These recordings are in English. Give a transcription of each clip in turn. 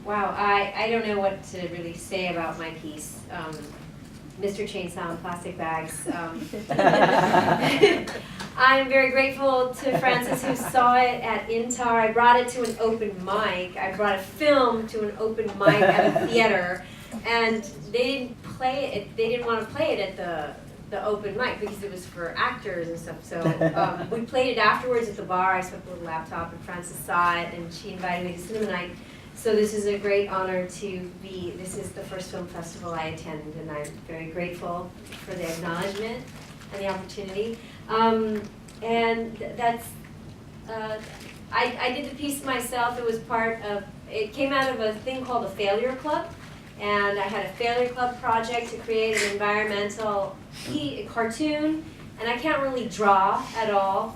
Wow, I don't know what to really say about my piece. Mr. Chainsaw and Plastic Bags. I'm very grateful to Frances who saw it at Intar. I brought it to an open mic. I brought a film to an open mic at a theater, and they didn't play it. They didn't want to play it at the open mic because it was for actors and stuff. So we played it afterwards at the bar. I swept the little laptop, and Frances saw it, and she invited me to cinema night. So this is a great honor to be. This is the first film festival I attend, and I'm very grateful for the acknowledgement and the opportunity. And that's, I did the piece myself. It was part of, it came out of a thing called a Failure Club. And I had a Failure Club project to create an environmental cartoon. And I can't really draw at all.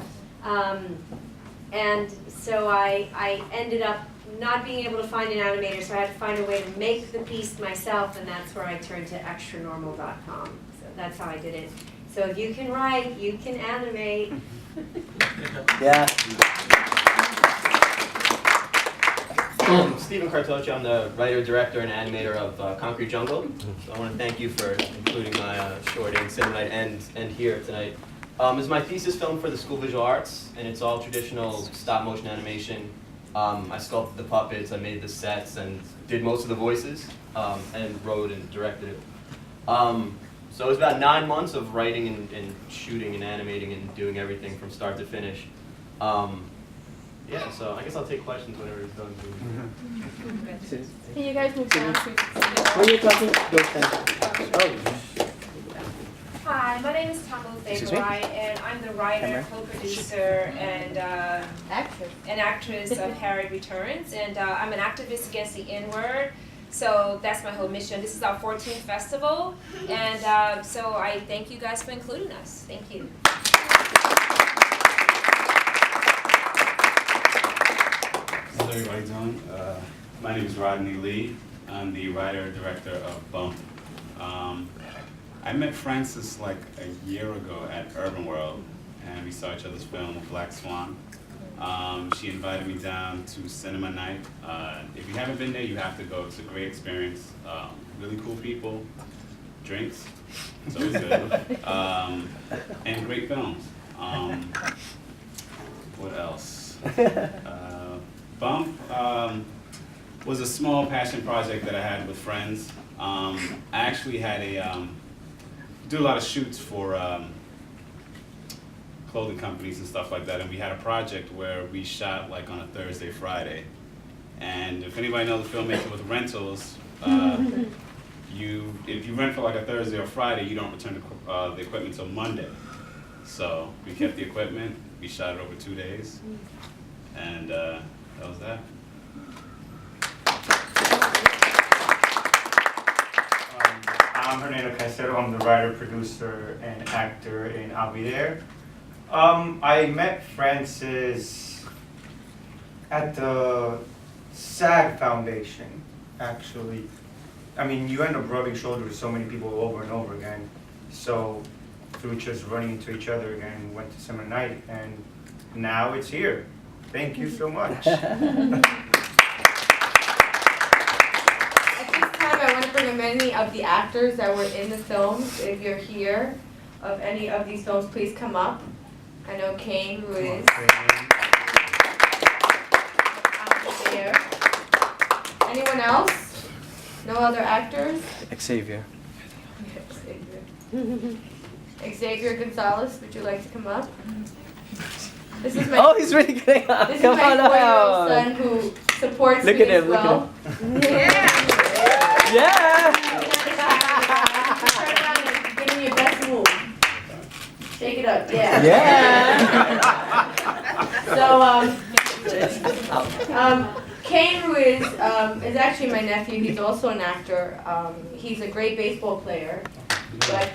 And so I ended up not being able to find an animator, so I had to find a way to make the piece myself, and that's where I turned to extranormal.com. So that's how I did it. So if you can write, you can animate. Yeah. Stephen Cartocci, I'm the writer, director, and animator of Concrete Jungle. So I want to thank you for including my short in cinema night and here tonight. It's my thesis film for the School of Visual Arts, and it's all traditional stop-motion animation. I sculpted the puppets, I made the sets, and did most of the voices, and wrote and directed it. So it was about 9 months of writing and shooting and animating and doing everything from start to finish. Yeah, so I guess I'll take questions whenever it's done. Can you guys move down? When you're talking, go stand. Hi, my name is Tamu Favorai, and I'm the writer, co-producer, and actress of Harry Returns, and I'm an activist against the N-word. So that's my whole mission. This is our 14th festival, and so I thank you guys for including us. Thank you. How's everybody doing? My name is Rodney Lee. I'm the writer-director of Bump. I met Frances like a year ago at Urban World, and we saw each other's film, Black Swan. She invited me down to cinema night. If you haven't been there, you have to go. It's a great experience. Really cool people, drinks, it's always good, and great films. What else? Bump was a small passion project that I had with friends. I actually had do a lot of shoots for clothing companies and stuff like that, and we had a project where we shot like on a Thursday, Friday. And if anybody knows the filmmaker with rentals, if you rent for like a Thursday or Friday, you don't return the equipment until Monday. So we kept the equipment, we shot it over 2 days, and that was that. I'm Hernando Caicedo. I'm the writer, producer, and actor in I'll Be There. I met Frances at the SAG Foundation, actually. I mean, you end up rubbing shoulders with so many people over and over again. So through just running into each other again, went to summer night, and now it's here. Thank you so much. I want to bring in many of the actors that were in the films. If you're here, of any of these films, please come up. I know Kane, who is there. Anyone else? No other actors? Xavier. Xavier Gonzalez, would you like to come up? This is my, Oh, he's really good. this is Come my on 4-year-old out. son who supports Look me at as him, look at well. Yeah. Turn around and give me your best move. Shake it up, yeah. Yeah. So, Kane, who is actually my nephew, he's also an actor. He's a great baseball player. But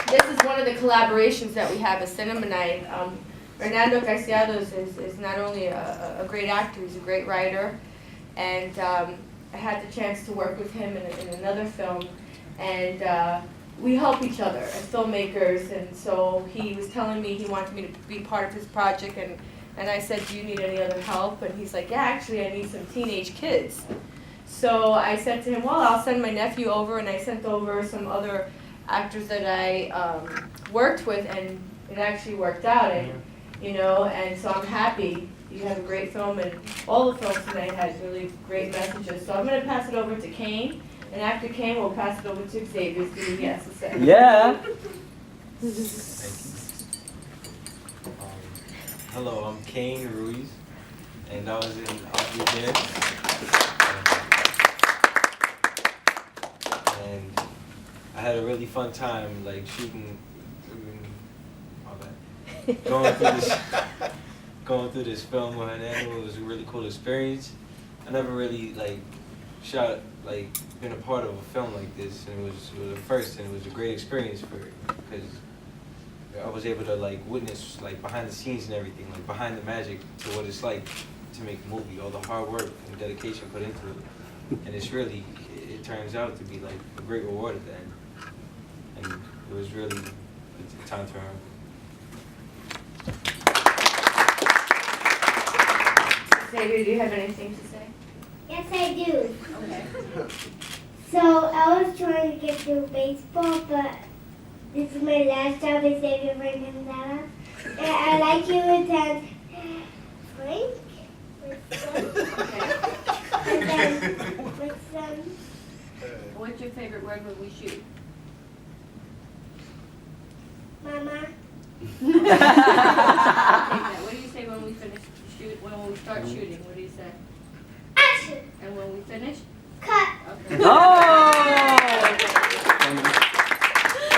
this is one of the collaborations that we have at Cinema Night. Hernando Caicedo is not only a great actor, he's a great writer. And I had the chance to work with him in another film. And we help each other as filmmakers. And so he was telling me he wanted me to be part of his project. And And I said, do you need any other help? And he's like, yeah, actually I need some teenage kids. So I said to him, well, I'll send my nephew over, and I sent over some other actors that I worked with, and it actually worked out. And, you know, and so I'm happy. You have a great film, and all the films tonight had really great messages. So I'm going to pass it over to Kane, and after Kane, we'll pass it over to Xavier to see what he has to say. Yeah. Hello, I'm Kane Ruiz, and I was in Ugly There. And I had a really fun time, like shooting, going through this film with Hernando. It was a really cool experience. I never really been a part of a film like this, and it was a first, and it was a great experience for it, because I was able to witness behind the scenes and everything, behind the magic to what it's like to make a movie, all the hard work and dedication put into it, and it turns out to be a great reward at the end, and it was really a time to earn. Xavier, do you have anything to say? Yes, I do. Okay. So I was trying to get through baseball, but this is my last job as Xavier Frances Lozada. And I like you with Frank. And then with some. What's your favorite word when we shoot? Mama. What do you say when we finish shoot? When we start shooting, what do you say? Action. And when we finish? Cut. Okay. Oh!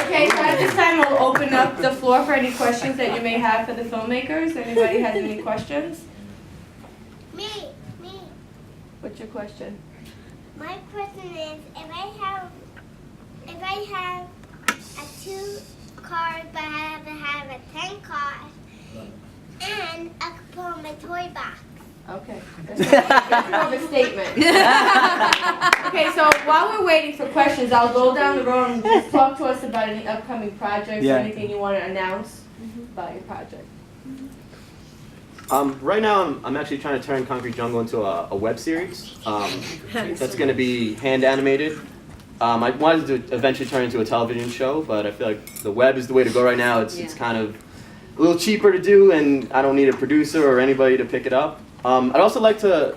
Okay, so at this time we'll open up the floor for any questions that you may have for the filmmakers. Anybody has any questions? Me. What's your question? My question is, if I have a 2 cars, but I have to have a 10 cars, and I could put on my toy box. Okay, that's more of a statement. Okay, so while we're waiting for questions, I'll go down the road and just talk to us about any upcoming projects or anything you want to announce about your project. Right now, I'm actually trying to turn Concrete Jungle into a web series that's going to be hand animated. I wanted to eventually turn it into a television show, but I feel like the web is the way to go right now. It's kind of a little cheaper to do, and I don't need a producer or anybody to pick it up. I'd also like to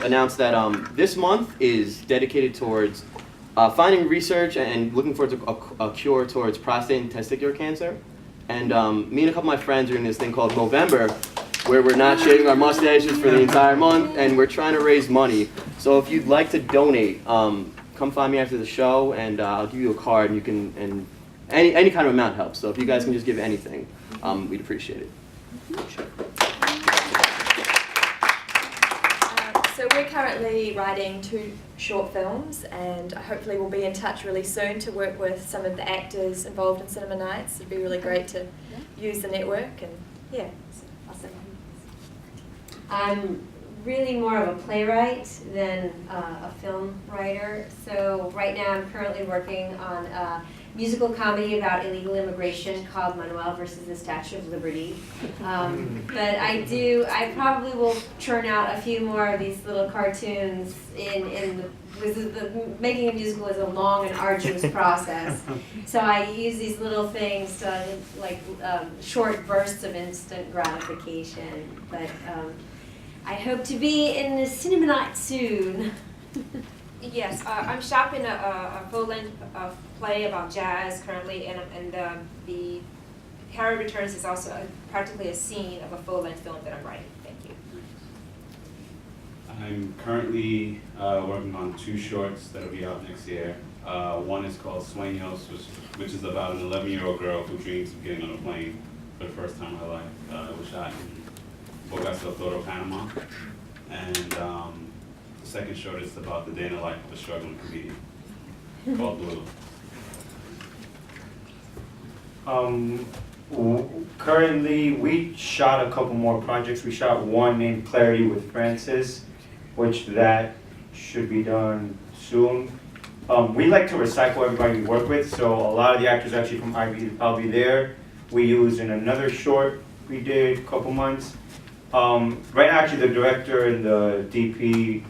announce that this month is dedicated towards finding research and looking for a cure towards prostate and testicular cancer. And me and a couple of my friends are doing this thing called Movember, where we're not shaving our mustaches for the entire month, and we're trying to raise money. So if you'd like to donate, come find me after the show, and I'll give you a card, and you can, and any kind of amount helps. So if you guys can just give anything, we'd appreciate it. So we're currently writing 2 short films, and hopefully we'll be in touch really soon to work with some of the actors involved in Cinema Nights. It'd be really great to use the network, and yeah, so I'll say. I'm really more of a playwright than a film writer. So right now I'm currently working on a musical comedy about illegal immigration called Manuel versus the Statue of Liberty. But I probably will churn out a few more of these little cartoons making a musical is a long and arduous process. So I use these little things to short bursts of instant gratification. But I hope to be in the Cinema Night soon. Yes, I'm shopping a full-length play about jazz currently, and the Harry Returns is also practically a scene of a full-length film that I'm writing. Thank you. I'm currently working on 2 shorts that'll be out next year. One is called Sueños, which is about an 11-year-old girl who dreams of getting on a plane for the first time in her life. It was shot in Bocas del Toro, Panama. And the second short is about the day in the life of a struggling comedian called Blue. Currently, we shot a couple more projects. We shot one named Clarity with Frances, which that should be done soon. We like to recycle everybody we work with, so a lot of the actors actually from I'll Be There we used in another short we did a couple months. Right now, actually, the director and the DP,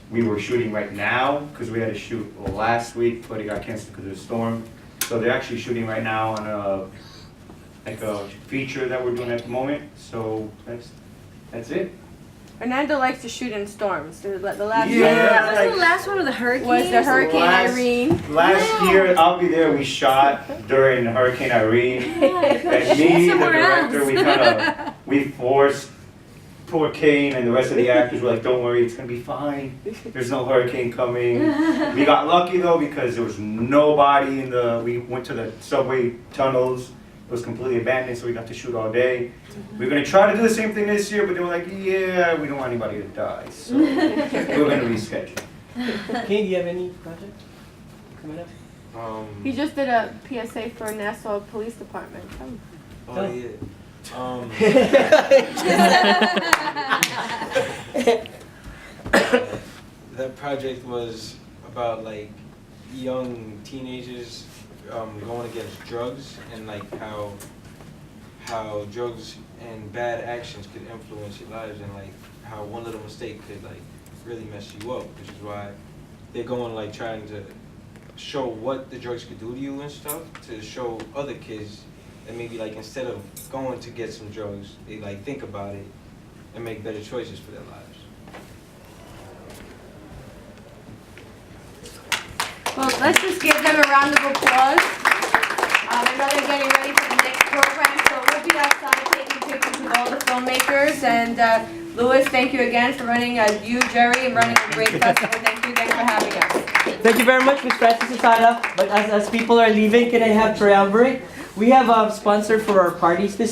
we were shooting right now because we had to shoot last week, but it got canceled because of the storm. So they're actually shooting right now on a feature that we're doing at the moment. So that's it. Fernando likes to shoot in storms. The last Yeah, one like- the last one with the hurricane? was the Hurricane Irene. Last year, I'll Be There, we shot during Hurricane Irene. And me, the director, we forced poor Kane and the rest of the actors were like, don't worry, it's gonna be fine. There's no hurricane coming. We got lucky though because there was nobody we went to the subway tunnels. It was completely abandoned, so we got to shoot all day. We were gonna try to do the same thing this year, but they were like, yeah, we don't want anybody to die. So we're gonna reschedule. Kane, do you have any projects coming up? He just did a PSA for Nassau Police Department. Oh yeah. That project was about like young teenagers going against drugs and like how drugs and bad actions could influence your lives and like how one little mistake could like really mess you up, which is why they're going like trying to show what the drugs could do to you and stuff, to show other kids that maybe like instead of going to get some drugs, they like think about it and make better choices for their lives. Well, let's just give them a round of applause. I know they're getting ready for the next program, so we'll be outside taking pictures with all the filmmakers. And Louis, thank you again for running, you, Jerry, and running a great festival. Thank you again for having us. Thank you very much, Ms. Frances Lozada. But as people are leaving, can I have triumvirate? We have a sponsor for our parties this